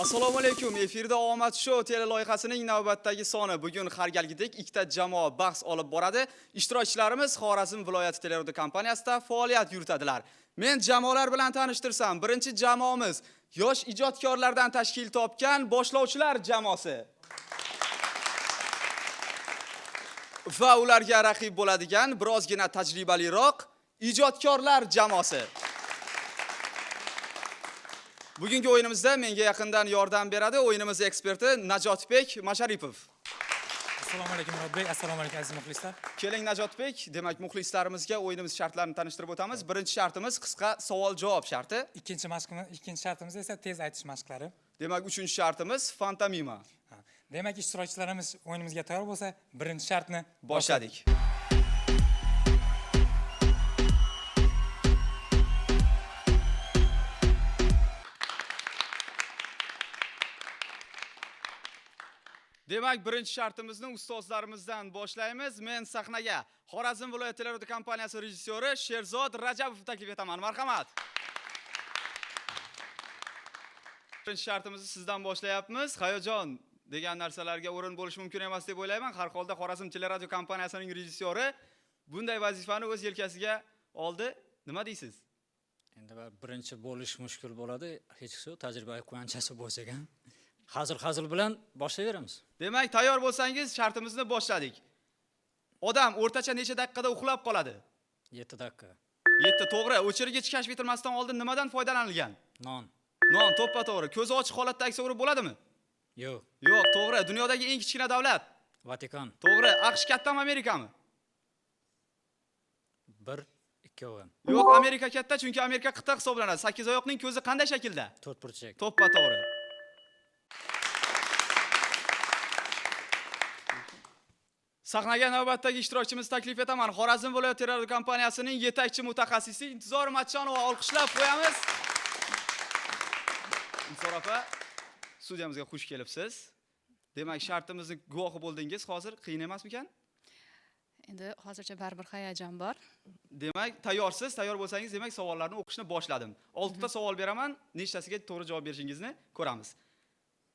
Assalomu alaykum. Efirda Omad Show teleloyihasining navbatdagi soni. Bugun har galgidek ikkita jamoa bahs olib boradi. Ishtirokchilarimiz Xorazm viloyati teleradio kompaniyasida faoliyat yuritadilar. Men jamoalar bilan tanishtirsam, birinchi jamoamiz yosh ijodkorlardan tashkil topgan boshlovchilar jamoasi. Va ularga raqib bo'ladigan birozgina tajribaliroq ijodkorlar jamoasi. Bugungi o'yinimizda menga yaqindan yordam beradi o'yinimiz eksperti Najotbek Masharipov. Assalomu alaykum Murodbek, assalomu alaykum aziz muxlislar. Keling Najotbek, demak muxlislarimizga o'yinimiz shartlarini tanishtirib o'tamiz. Birinchi shartimiz qisqa savol-javob sharti. Ikkinchi shartimiz esa tez aytish mashqlari. Demak, uchinchi shartimiz fantomima. Demak, ishtirokchilarimiz o'yinimizga tayyor bo'lsa, birinchi shartni boshladik. Demak, birinchi shartimizni ustozlarimizdan boshlaymiz. Men sahnaga Xorazm viloyati teleradio kompaniyasi rejissyori Sherzod Rajabov taklif etaman. Marhamat. Birinchi shartimizni sizdan boshlayapmiz. Hayajon degan narsalarga o'rin bo'lishi mumkin emas deb o'ylayman. Har holda Xorazm teleradio kompaniyasining rejissyori bunday vazifani o'z yelkasiga oldi. Nima deysiz? Endi birinchi bo'lish mushkul bo'ladi. Hech qisi tajriba qanchasi bo'lsa ham. Hazil bilan boshlayveramiz. Demak, tayyor bo'lsangiz shartimizni boshladik. Odam o'rtacha necha daqiqada uxlab qoladi? 7 daqiqa. 7, to'g'ri. O'chirgich kashf etilmasdan oldin nimadan foydalanilgan? Non. Non, to'ppa-to'g'ri. Ko'zi ochiq holatda aksa urib bo'ladimi? Yo'q. Yo'q, to'g'ri. Dunyodagi eng kichkina davlat? Vatikan. To'g'ri. AQSh kattami, Amerikami? 1, 2 ham. Yo'q, Amerika katta, chunki Amerika qit'a hisoblanadi. 8 oyoqning ko'zi qanday shaklda? To'rtburchak. To'ppa-to'g'ri. Sahnaga navbatdagi ishtirokchimiz taklif etaman. Xorazm viloyati teleradio kompaniyasining yetakchi mutaxassisi Intizor Matchonova olqishlab qo'yamiz. Intizor opa, studiyamizga xush kelibsiz. Demak, shartimizni guvohi bo'ldingiz. Hozir qiyin emasmikan? Endi hozircha baribir hayajon bor. Demak, tayyorsiz. Tayyor bo'lsangiz, demak, savollarni o'qishni boshladim. 6 ta savol beraman. Nechtasiga to'g'ri javob berishingizni ko'ramiz.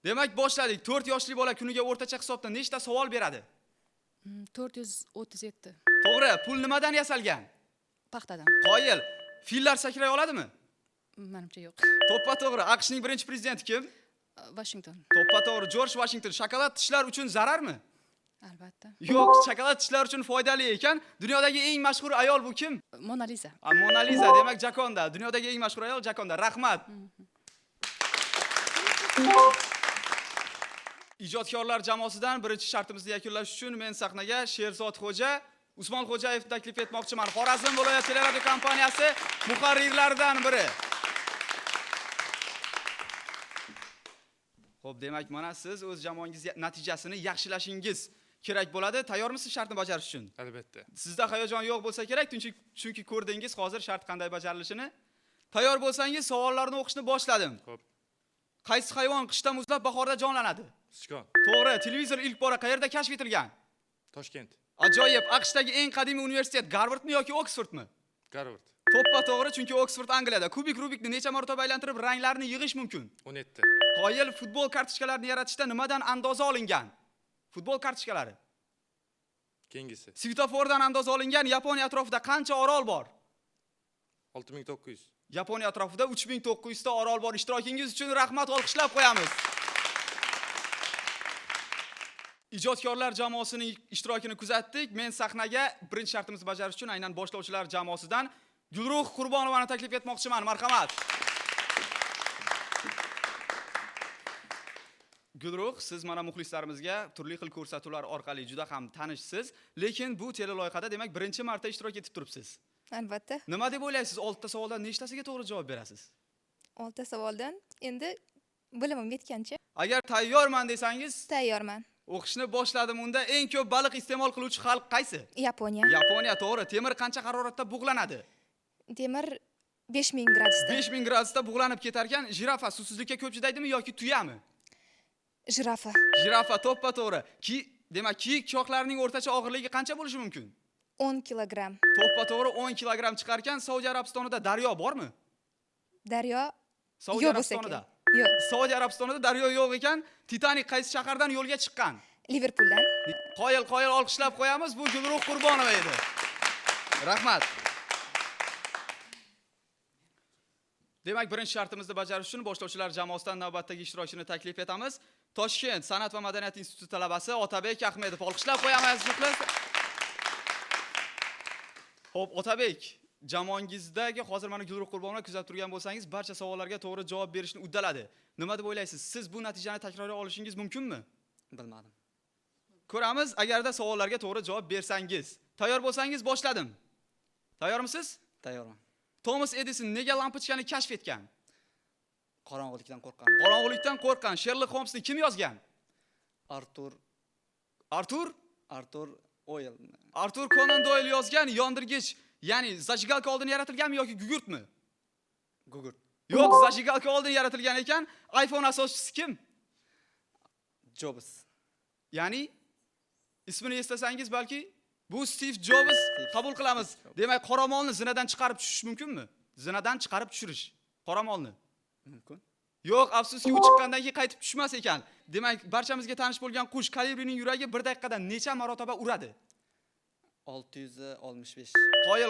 Demak, boshladik. 4 yoshli bola kuniga o'rtacha hisobda nechta savol beradi? 437. To'g'ri. Pul nimadan yasalgan? Paxtadan. Qoyil. Fillar sakray oladimi? Menimcha yo'q. To'ppa-to'g'ri. AQShning birinchi prezidenti kim? Washington. To'ppa-to'g'ri. Jorj Washington. Shokolad tishlar uchun zararmi? Albatta. Yo'q, shokolad tishlar uchun foydali ekan. Dunyodagi eng mashhur ayol bu kim? Mona Lisa. Mona Lisa, demak Jakonda. Dunyodagi eng mashhur ayol Jakonda. Rahmat. Ijodkorlar jamoasidan birinchi shartimizni yakunlash uchun men sahnaga Sherzod Xo'ja, Usmon Xo'jayev taklif etmoqchiman. Xorazm viloyati teleradio kompaniyasi muharrirlaridan biri. Xo'p, demak, mana siz o'z jamoangiz natijasini yaxshilashingiz kerak bo'ladi. Tayyormisiz shartni bajarish uchun? Albatta. Sizda hayajon yo'q bo'lsa kerak, chunki ko'rdingiz hozir shart qanday bajarilishini. Tayyor bo'lsangiz savollarni o'qishni boshladim. Xo'p. Qaysi hayvon qishda muzlab, bahorda jonlanadi? Sichqon. To'g'ri. Televizor ilk bora qayerda kashf etilgan? Toshkent. Ajoyib. AQShdagi eng qadimiy universitet Garvardmi yoki Oksfordmi? Garvard. To'ppa-to'g'ri, chunki Oksford Angliyada. Kubik Rubikni necha marotaba aylantirib ranglarini yig'ish mumkin? 17. Qoyil. Futbol kartochkalarini yaratishda nimadan andoza olingan? Futbol kartochkalari. Kengisi. Svetofordan andoza olingan. Yaponiya atrofida qancha orol bor? 6900. Yaponiya atrofida 3900 ta orol bor. Ishtirokingiz uchun rahmat, olqishlab qo'yamiz. Ijodkorlar jamoasining ishtirokini kuzatdik. Men sahnaga birinchi shartimizni bajarish uchun aynan boshlovchilar jamoasidan Gulruh Qurbonovani taklif etmoqchiman. Marhamat. Gulruh, siz mana muxlislarimizga turli xil ko'rsatuvlar orqali juda ham tanishsiz, lekin bu teleloyihada demak birinchi marta ishtirok etib turibsiz. Albatta. Nima deb o'ylaysiz? 6 ta savoldan nechtasiga to'g'ri javob berasiz? 6 ta savoldan endi bilimim yetgancha Agar tayyorman desangiz, tayyorman. o'qishni boshladim. Unda eng ko'p baliq iste'mol qiluvchi xalq qaysi? Yaponiya. Yaponiya, to'g'ri. Temir qancha haroratda bug'lanadi? Temir 5000 gradusda. 5000 gradusda bug'lanib ketar ekan. Jirafa suvsizlikka ko'p chidaydimi yoki tuyami? Jirafa. Jirafa, to'ppa-to'g'ri. Demak, kiyik choqlarining o'rtacha og'irligi qancha bo'lishi mumkin? 10 kilogramm. To'ppa-to'g'ri 10 kilogramm chiqar ekan. Saudiya Arabistonida daryo bormi? Daryo Saudiya yo'q bo'lsa Arabistonida. Yo'q. Saudiya Arabistonida daryo yo'q ekan. Titanik qaysi shahardan yo'lga chiqqan? Liverpuldan. Qoyil olqishlab qo'yamiz. Bu Gulruh Qurbonova edi. Rahmat. Demak, birinchi shartimizni bajarish uchun boshlovchilar jamoasidan navbatdagi ishtirokchini taklif etamiz. Toshkent san'at va madaniyat instituti talabasi Otabek Ahmedov. Olqishlab qo'yamiz juftlar. Xo'p, Otabek, jamoangizdagi hozir mana Gulruh Qurbonova kuzatib turgan bo'lsangiz, barcha savollarga to'g'ri javob berishni uddaladi. Nima deb o'ylaysiz? Siz bu natijani takroriy olishingiz mumkinmi? Bilmadim. Ko'ramiz, agarda savollarga to'g'ri javob bersangiz. Tayyor bo'lsangiz boshladim. Tayyormisiz? Tayyorman. Thomas Edison nega lampochkani kashf etgan? Qorong'ulikdan qo'rqqan. Qorong'ulikdan qo'rqqan. Sherlock Holmesni kim yozgan? Artur Oyl. Arthur Conan Doyle yozgan yondirgich, ya'ni zajigalka oldin yaratilganmi yoki gugurtmi? Gugurt. Yo'q, zajigalka oldin yaratilgan ekan. iPhone asoschisi kim? Jobs. Ya'ni ismini eslasangiz balki bu Steve Jobs qabul qilamiz. Demak, qoramolni zinadan chiqarib tushish mumkinmi? Zinadan chiqarib tushirish. Qoramolni. Mumkin. Yo'q, afsuski u chiqqandan keyin qaytib tushmas ekan. Demak, barchamizga tanish bo'lgan qush kalibrining yuragi 1 daqiqada necha marotaba uradi? 665.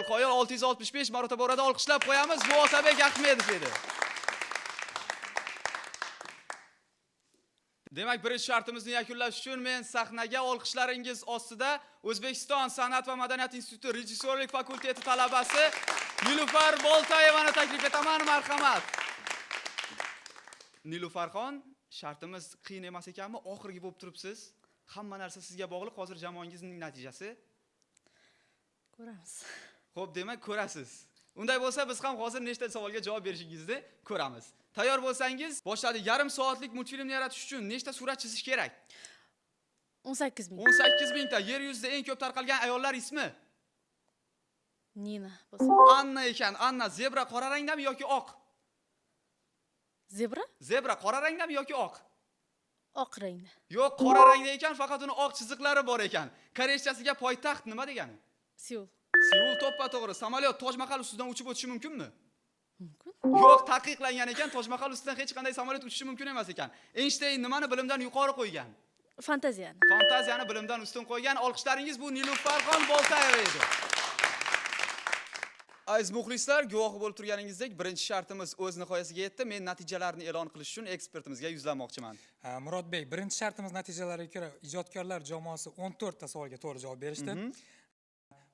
Qoyil 665 marotaba uradi. Olqishlab qo'yamiz. Bu Otabek Ahmedov edi. Demak, birinchi shartimizni yakunlash uchun men sahnaga olqishlaringiz ostida O'zbekiston san'at va madaniyat instituti rejissyorlik fakulteti talabasi Nilufar Boltayevani taklif etaman. Marhamat. Nilufarxon, shartimiz qiyin emas ekanmi? Oxirgi bo'lib turibsiz. Hamma narsa sizga bog'liq. Hozir jamoangizning natijasi. Ko'ramiz. Xo'p, demak, ko'rasiz. Unday bo'lsa, biz ham hozir nechta savolga javob berishingizni ko'ramiz. Tayyor bo'lsangiz, boshladik. Yarim soatlik multfilmni yaratish uchun nechta surat chizish kerak? 18 ming. 18 mingta. Yer yuzida eng ko'p tarqalgan ayollar ismi? Nina bo'lsa. Anna ekan. Anna zebra qora rangdami yoki oq? Zebra? Zebra qora rangdami yoki oq? Oq rangda. Yo'q, qora rangda ekan, faqat uni oq chiziqlari bor ekan. Koreychasiga poytaxt nima degani? Seul. Seul to'ppa-to'g'ri. Samolyot Toj Mahal ustidan uchib o'tishi mumkinmi? Mumkin. Yo'q, taqiqlangan ekan. Toj Mahal ustidan hech qanday samolyot uchishi mumkin emas ekan. Einstein nimani bilimdan yuqori qo'ygan? Fantaziyani. Fantaziyani bilimdan ustun qo'ygan. Olqishlaringiz bu Nilufarxon Boltayeva edi. Aziz muxlislar, guvohi bo'lib turganingizdek, birinchi shartimiz o'z nihoyasiga yetdi. Men natijalarni e'lon qilish uchun ekspertimizga yuzlanmoqchiman. Murodbek, birinchi shartimiz natijalariga ko'ra ijodkorlar jamoasi 14 ta savolga to'g'ri javob berishdi.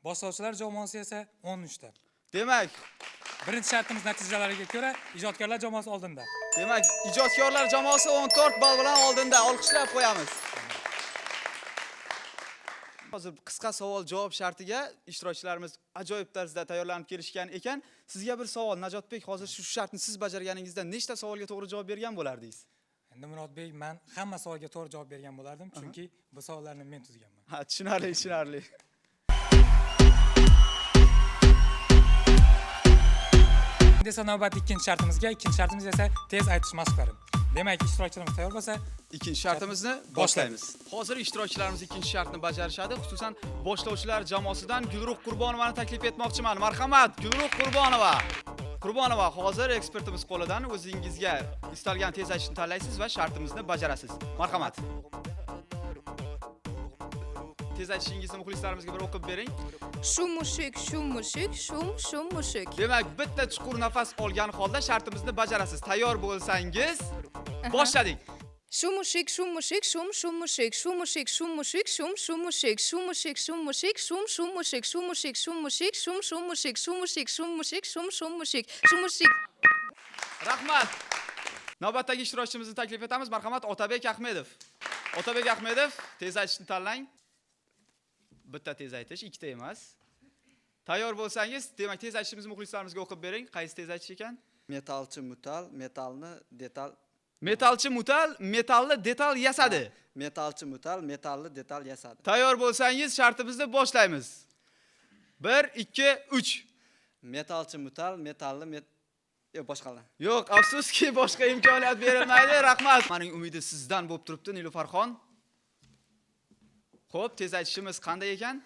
Boshlovchilar jamoasi esa 13 ta. Demak, Birinchi shartimiz natijalariga ko'ra ijodkorlar jamoasi oldinda. ijodkorlar jamoasi 14 ball bilan oldinda. Olqishlab qo'yamiz. Hozir qisqa savol-javob shartiga ishtirokchilarimiz ajoyib tarzda tayyorlanib kelishgan ekan. Sizga bir savol, Najotbek, hozir shu shartni siz bajarganingizda nechta savolga to'g'ri javob bergan bo'lardingiz? Endi Murodbek, men hamma savolga to'g'ri javob bergan bo'lardim, chunki bu savollarni men tuzganman. Ha, tushunarli. Endi esa navbatdagi ikkinchi shartimizga, ikkinchi shartimiz esa tez aytish mashqlari. Demak, ishtirokchilarimiz tayyor bo'lsa, ikkinchi shartimizni boshlaymiz. Hozir ishtirokchilarimiz ikkinchi shartni bajarishadi. Xususan, boshlovchilar jamoasidan Gulruh Qurbonovani taklif etmoqchiman. Marhamat, Gulruh Qurbonova. Qurbonova, hozir ekspertimiz qo'lidan o'zingizga istalgan tez aytishni tanlaysiz va shartimizni bajarasiz. Marhamat. Tez aytishingizni muxlislarimizga bir o'qib bering. Shum mushuk, shum mushuk. Demak, bitta chuqur nafas olgan holda shartimizni bajarasiz. Tayyor bo'lsangiz, boshladik. Shum mushuk, shum mushuk, shum mushuk, shum mushuk, shum mushuk, shum mushuk, shum mushuk, shum mushuk, shum mushuk, shum mushuk, shum mushuk, shum mushuk, shum mushuk, shum mushuk, shum mushuk. Rahmat. Navbatdagi ishtirokchimizni taklif etamiz. Marhamat, Otabek Ahmedov. Otabek Ahmedov, tez aytishni tanlang. Bitta tez aytish, ikkita emas. Tayyor bo'lsangiz, demak, tez aytishimizni muxlislarimizga o'qib bering. Qaysi tez aytish ekan? Metalchi mutal, metalni detal. Metalchi mutal, metalli detal yasadi. Metalchi mutal, metalli detal yasadi. Tayyor bo'lsangiz, shartimizni boshlaymiz. 1, 2, 3. Metalchi mutal, metalli boshqalar. Yo'q, afsuski boshqa imkoniyat berilmaydi. Rahmat. Mening umidim sizdan bo'lib turibdi, Nilufarxon. Xo'p, tez aytishimiz qanday ekan?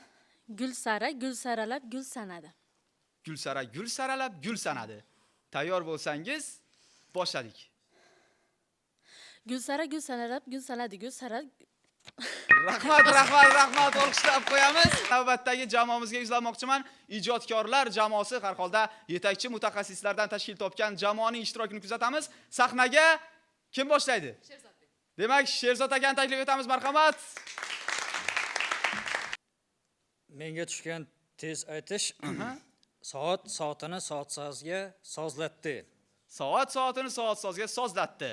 Gul sara, gul saralab, gul sanadi. Gul saralab, gul sanadi. Tayyor bo'lsangiz, boshladik. Gulsara, gul sanalab, gul sanadi, gul sara. Rahmat, olqishlab qo'yamiz. Navbatdagi jamoamizga yuzlanmoqchiman. Ijodkorlar jamoasi har holda yetakchi mutaxassislardan tashkil topgan jamoaning ishtirokini kuzatamiz. Sahnaga kim boshlaydi? Sherzodbek. Demak, Sherzod akani taklif etamiz, marhamat. Menga tushgan tez aytish soatini soat-soatga sozlatdi. Soatini soat-soatga sozlatdi.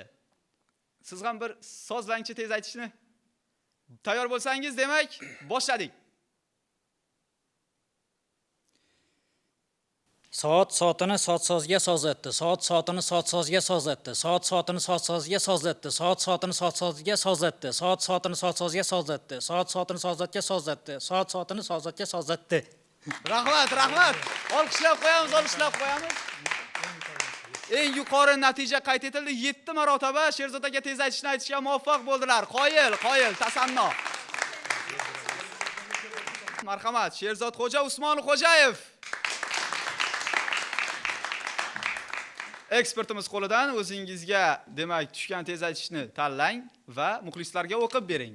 Siz ham bir sozlangchi tez aytishni. Tayyor bo'lsangiz, demak, boshladik. Soatini soat-soatga sozlatdi. Soatini soat-soatga sozlatdi. Soatini soat-soatga sozlatdi. Soatini soat-soatga sozlatdi. Soatini soat-soatga sozlatdi. Soatini soatga sozlatdi. Soatini soatga sozlatdi. Rahmat. Olqishlab qo'yamiz. Eng yuqori natija qayd etildi. 7 marotaba Sherzod aka tez aytishni aytishga muvaffaq bo'ldilar. Qoyil, tasanno. Marhamat, Sherzod Xo'ja Usmonxo'jayev. Ekspertimiz qo'lidan o'zingizga, demak, tushgan tez aytishni tanlang va muxlislarga o'qib bering.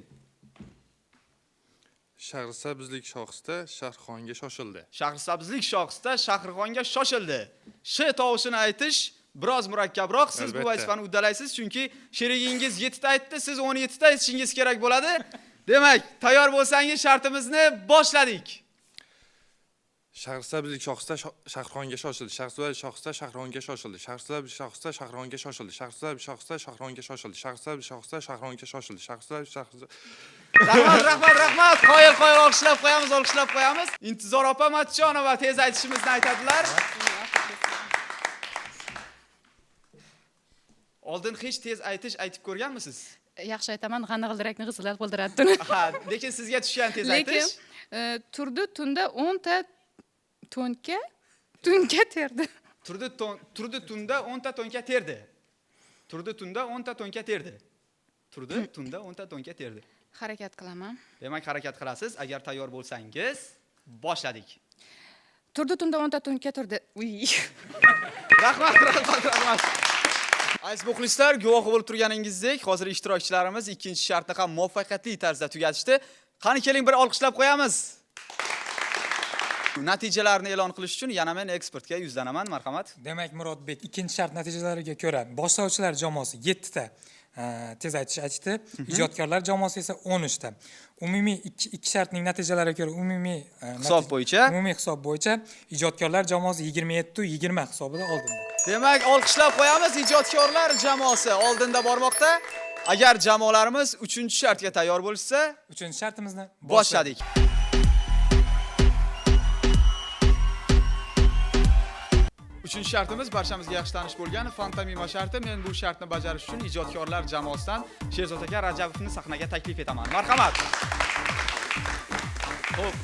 Shahrisabzlik shoxsda Shahrixonga shoshildi. Shahrisabzlik shoxsda Shahrixonga shoshildi. Sh tovushini aytish biroz murakkabroq. Siz bu vazifani uddalaysiz, chunki sherigingiz 7 ta aytdi, siz 17 ta aytishingiz kerak bo'ladi. Demak, tayyor bo'lsangiz shartimizni boshladik. Shahrisabzlik shoxsda Shahrixonga shoshildi. Shahrisabzlik shoxsda Shahrixonga shoshildi. Shahrisabzlik shoxsda Shahrixonga shoshildi. Shahrisabzlik shoxsda Shahrixonga shoshildi. Shahrisabzlik shoxsda Shahrixonga shoshildi. Shahrisabzlik Rahmat. Qoyil olqishlab qo'yamiz. Intizor opa Matchonova tez aytishimizni aytadilar. Oldin hech tez aytib ko'rganmisiz? Yaxshi aytaman, g'ana g'ildirakni g'izillab qoldiradi. Ha, lekin sizga tushgan tez aytish. Lekin turdi tunda 10 ta to'nka terdi. Turdi tunda 10 ta to'nka terdi. Turdi tunda 10 ta to'nka terdi. Harakat qilaman. Demak, harakat qilasiz. Agar tayyor bo'lsangiz, boshladik. Turdi tunda 10 ta to'nka turdi. Rahmat. Aziz muxlislar, guvohi bo'lib turganingizdek, hozir ishtirokchilarimiz ikkinchi shartni ham muvaffaqiyatli tarzda tugatishdi. Qani keling bir olqishlab qo'yamiz. Natijalarni e'lon qilish uchun yana men ekspertga yuzlanaman, marhamat. Demak, Murodbek ikkinchi shart natijalariga ko'ra boshlovchilar jamoasi 7 ta tez aytish aytdi. Ijodkorlar jamoasi esa 13 ta. Umumiy ikki shartning natijalariga ko'ra umumiy hisob bo'yicha ijodkorlar jamoasi 27-20 hisobida oldinda. Demak, olqishlab qo'yamiz. Ijodkorlar jamoasi oldinda bormoqda. Agar jamoalarimiz 3-shartga tayyor bo'lsa, 3-shartimizni boshladik. Uchinchi shartimiz barchamizga yaxshi tanish bo'lgan fantomima sharti. Men bu shartni bajarish uchun ijodkorlar jamoasidan Sherzod aka Rajabovni sahnaga taklif etaman. Marhamat. Xo'p.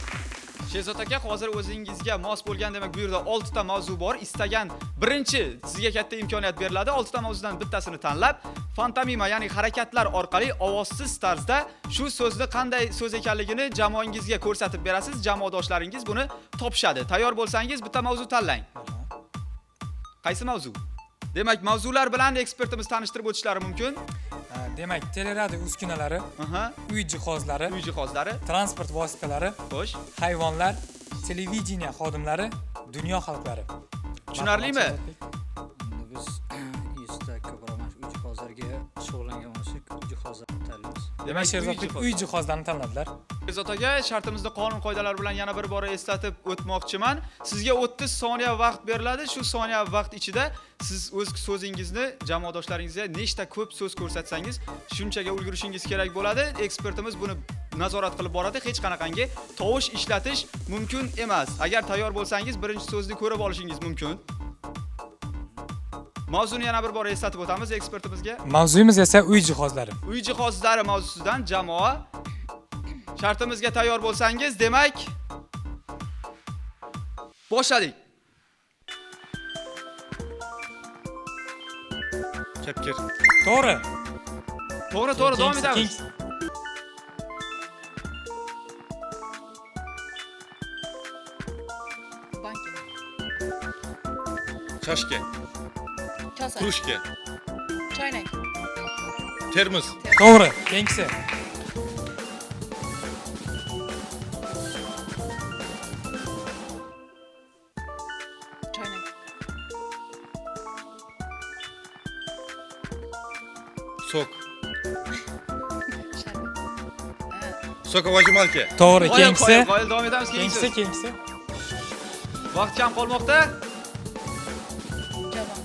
Sherzod aka, hozir o'zingizga mos bo'lgan, demak, bu yerda 6 ta mavzu bor. Istagan birinchi sizga katta imkoniyat beriladi. 6 ta mavzudan bittasini tanlab, fantomima, ya'ni harakatlar orqali ovozsiz tarzda shu so'zni qanday so'z ekanligini jamoangizga ko'rsatib berasiz. Jamoadoshlaringiz buni topishadi. Tayyor bo'lsangiz, bitta mavzu tanlang. Qaysi mavzu? Demak, mavzular bilan ekspertimiz tanishtirib o'tishlari mumkin. Demak, teleradio uskunalari, uy jihozlari, transport vositalari, Xo'sh. hayvonlar, televideniya xodimlari, dunyo xalqlari. Tushunarlimi? Biz 100 ta ko'proq uy jihozlariga shug'ullangan bo'lsak, uy jihozlarini tanlaymiz. Demak, Sherzodbek uy jihozlarini tanladilar. Sherzod aka, shartimizni qonun qoidalari bilan yana bir bora eslatib o'tmoqchiman. Sizga 30 soniya vaqt beriladi. Shu soniya vaqt ichida siz o'z so'zingizni jamoadoshlaringizga nechta ko'p so'z ko'rsatsangiz, shunchaga ulgurishingiz kerak bo'ladi. Ekspertimiz buni nazorat qilib boradi. Hech qanaqangi tovush ishlatish mumkin emas. Agar tayyor bo'lsangiz, birinchi so'zni ko'rib olishingiz mumkin. Mavzuni yana bir bora eslatib o'tamiz ekspertimizga. Mavzuyimiz esa uy jihozlari. Uy jihozlari mavzusidan jamoa. Shartimizga tayyor bo'lsangiz, demak, boshladik. Kapkir. To'g'ri, davom etamiz. Bankin. Chashka. Kosa. Krushka. Choynak. Termos. To'g'ri. Keyingisi. Choynak. Sok. Sharbat. Sokovojmalka. To'g'ri. Qoyil, Keyingisi. qoyil, qoyil, davom etamiz. Keyingisi, Keyingisi. keyingisi. Vaqt kam qolmoqda. Javon.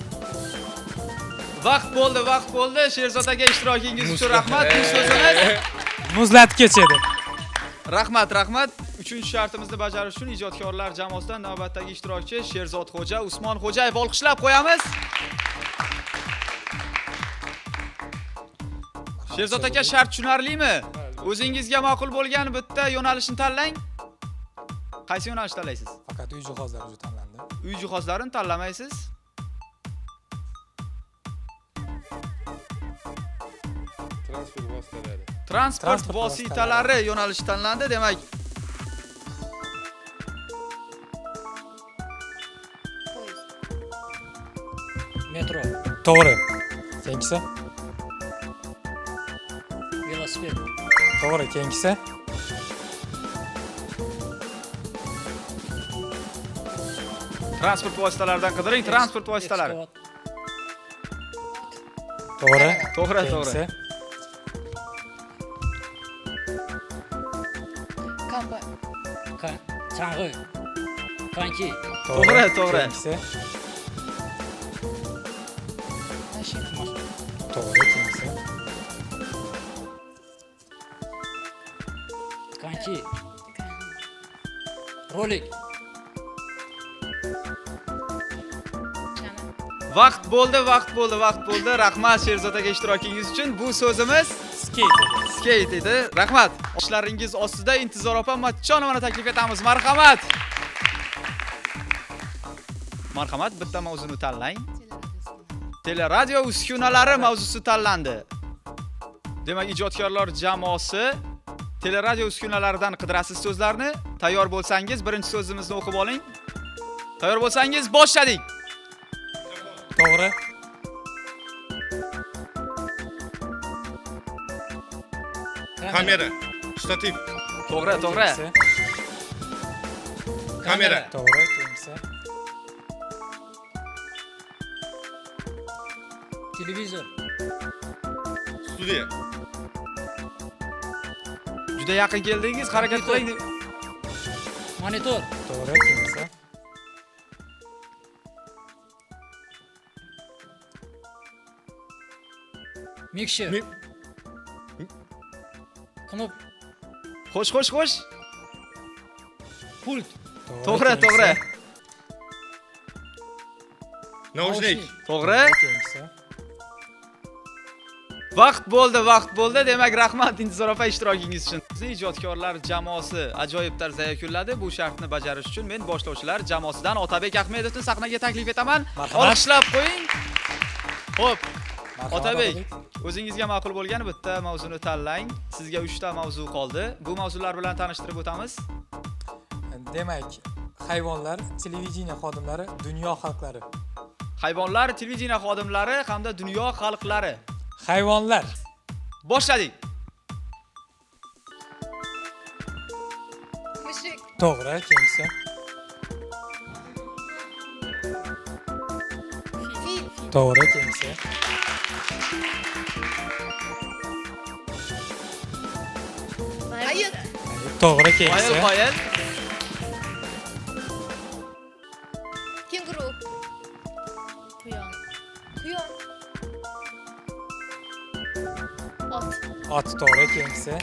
Vaqt bo'ldi. Sherzod aka ishtirokingiz uchun rahmat. Bu so'zimiz. Muzlatib kechadi. Rahmat. 3-chi shartimizni bajarish uchun ijodkorlar jamoasidan navbatdagi ishtirokchi Sherzod Xo'ja, Usmon Xo'jayev olqishlab qo'yamiz. Sherzod aka, shart tushunarlimi? O'zingizga ma'qul bo'lgan bitta yo'nalishni tanlang. Qaysi yo'nalishni tanlaysiz? Faqat uy jihozlari uchun tanlandi. Uy jihozlarini tanlamaysiz. Transport vositalari. Transport vositalari yo'nalishi tanlandi, demak. Poyezd. Metro, To'g'ri. Keyingisi. velosiped, To'g'ri. Keyingisi. Transport vositalaridan qidiring, transport vositalari. ekskavator, To'g'ri. To'g'ri. Keyingisi. Kampa. chang'i, konki, To'g'ri. Keyingisi. Mashina. To'g'ri. Keyingisi. konki, rolik, Chana. Vaqt bo'ldi. Rahmat Sherzod aka ishtirokingiz uchun. Bu so'zimiz Skeyt. skeyt edi. Rahmat. Ishlaringiz ostida Intizor opa Matchonovani taklif etamiz. Marhamat. Bitta mavzuni tanlang. Teleradio uskunalari mavzusi tanlandi. Demak, ijodkorlar jamoasi teleradio uskunalaridan qidirasiz so'zlarni. Tayyor bo'lsangiz, birinchi so'zimizni o'qib oling. Tayyor bo'lsangiz, boshladik. To'g'ri. Kamera. Shtativ. To'g'ri. Keyingisi. Kamera. To'g'ri. Keyingisi. televizor, Studiya. Juda yaqin keldingiz, harakat qiling. monitor, To'g'ri. Keyingisi. mikser, knop, Xo'sh. pult, To'g'ri. Naushnik. To'g'ri. Keyingisi. Vaqt bo'ldi. Demak, rahmat Intizor opa ishtirokingiz uchun. Bizning ijodkorlar jamoasi ajoyib tarzda yakunladi. Bu shartni bajarish uchun men boshlovchilar jamoasidan Otabek Ahmedovni sahnaga taklif etaman. Marhamat. Olqishlab qo'ying. Xo'p, Marhamat, Otabek, o'zingizga ma'qul bo'lgan bitta mavzuni tanlang. Sizga 3 ta mavzu qoldi. Bu mavzular bilan tanishtirib o'tamiz. Demak, hayvonlar, televideniye xodimlari, dunyo xalqlari. Hayvonlar, televideniye xodimlari hamda dunyo xalqlari. Hayvonlar. Boshladik. Mushuk. To'g'ri. Keyingisi. Fil. To'g'ri. Keyingisi. Ayiq. To'g'ri. Keyingisi. Qoyil. Kenguru. Quyon. Quyon. Ot. Ot. To'g'ri. Keyingisi.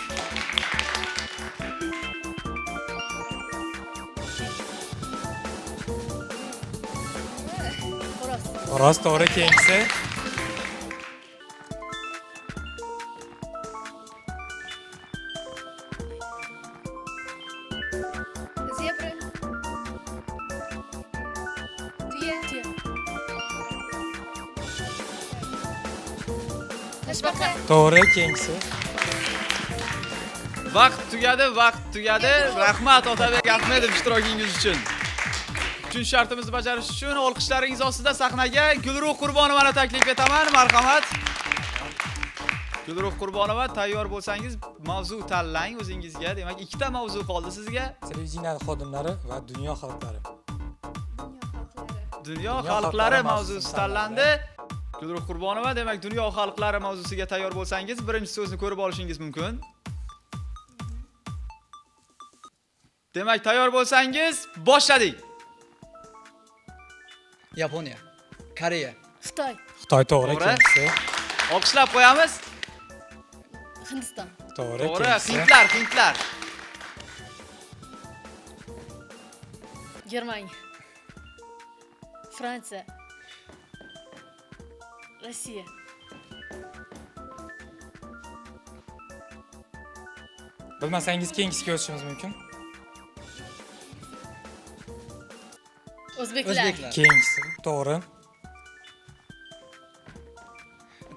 Xo'roz. Xo'roz. To'g'ri. Keyingisi. Zebra. Tuya. Toshbaqa. To'g'ri. Keyingisi. Vaqt tugadi. Rahmat Otabek Ahmedov ishtirokingiz uchun. 3 shartimizni bajarish uchun olqishlaringiz ostida sahnaga Gulruh Qurbonovani taklif etaman. Marhamat. Gulruh Qurbonova, tayyor bo'lsangiz, mavzu tanlang o'zingizga. Demak, ikkita mavzu qoldi sizga. Televideniya xodimlari va dunyo xalqlari. Dunyo xalqlari xalqlari mavzusi mavzusi tanlandi. Gulruh Qurbonova, demak, dunyo xalqlari mavzusiga tayyor bo'lsangiz, birinchi so'zni ko'rib olishingiz mumkin. Demak, tayyor bo'lsangiz, boshladik. Yaponiya, Koreya, Xitoy, Xitoy to'g'ri, To'g'ri. ikkinchisi. Olqishlab qo'yamiz. Hindiston, To'g'ri, To'g'ri, ikkinchisi. hindlar. Germaniya, Fransiya, Rossiya, Bilmasangiz keyingisiga o'tishimiz mumkin. O'zbeklar, O'zbeklar, Keyingisi. To'g'ri.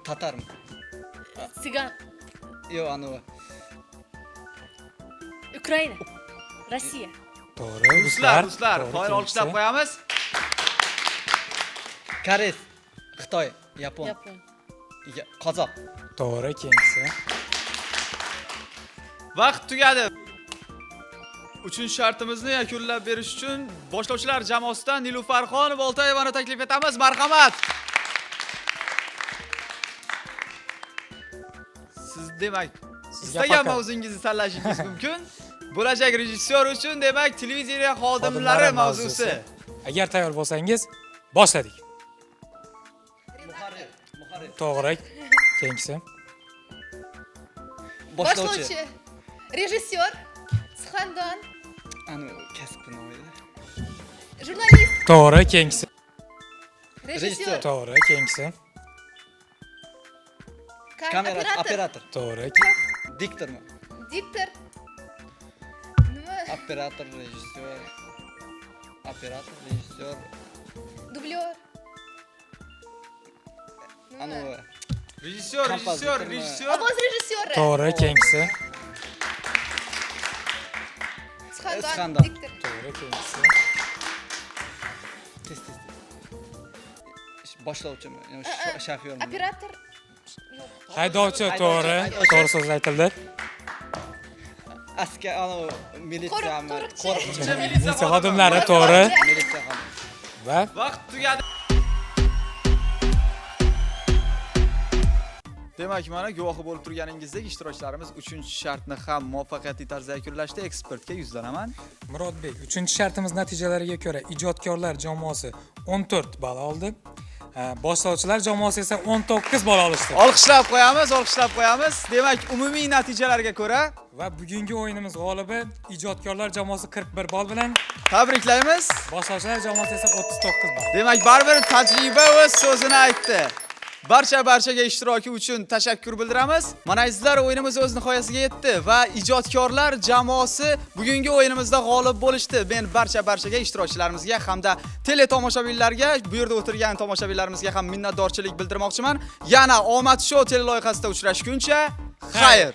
Tatarmi? Sigan, Yo'q, anavi. Ukraina, Rossiya, To'g'ri. Ruslar. To'g'ri, To'g'ri, olqishlab ikkinchisi. qo'yamiz. Koreys, Xitoy, Yapon, Yapon, Qozoq. To'g'ri, ikkinchisi. Vaqt tugadi. 3-shartimizni yakunlab berish uchun boshlovchilar jamoasidan Nilufarxon Boltoyevani taklif etamiz. Marhamat. Siz demak, istagan faqat- mavzungizni tanlashingiz mumkin. Bo'lajak rejissyor uchun demak, televideniya xodimlari mavzusi. Agar tayyor bo'lsangiz, boshladik. Muharrir, To'g'ri. Keyingisi. boshlovchi. rejissyor, suxandon, Anavi kasb nomi. jurnalist, To'g'ri, keyingisi. Rejissyor, To'g'ri, keyingisi. kamera, operator, To'g'ri. diktormi? diktor, nima, Operator, rejissyor. Operator, rejissyor. dublyor, Anavi. Rejissyor. ovoz rejissyori, To'g'ri, keyingisi. suxandon, Suxandon. diktor, To'g'ri, keyingisi. Tez. Boshlovchimi? Shofyormi? operator, Haydovchi, to'g'ri. To'g'ri so'z aytildi. Askar, anavi militsiyami? qo'riqchi. Militsiya xodimlari, to'g'ri. Militsiya xodim. Va Vaqt tugadi. Demak, mana guvohi bo'lib turganingizdek, ishtirokchilarimiz 3-shartni ham muvaffaqiyatli tarzda yakunlashdi. Ekspertga yuzlanaman. Murodbek, 3-shartimiz natijalariga ko'ra ijodkorlar jamoasi 14 ball oldi. Boshlovchilar jamoasi esa 19 ball olishdi. Olqishlab qo'yamiz. Demak, umumiy natijalarga ko'ra Va bugungi o'yinimiz g'olibi ijodkorlar jamoasi 41 ball bilan, tabriklaymiz. boshlovchilar jamoasi esa 39 ball. Demak, baribir tajriba o'z so'zini aytdi. Barchaga ishtiroki uchun tashakkur bildiramiz. Mana sizlar, o'yinimiz o'z nihoyasiga yetdi va ijodkorlar jamoasi bugungi o'yinimizda g'olib bo'lishdi. Men barchaga ishtirokchilarimizga hamda tele tomoshabinlarga, bu yerda o'tirgan tomoshabinlarimizga ham minnatdorchilik bildirmoqchiman. Yana Omad Show teleloyihasida uchrashguncha, xayr.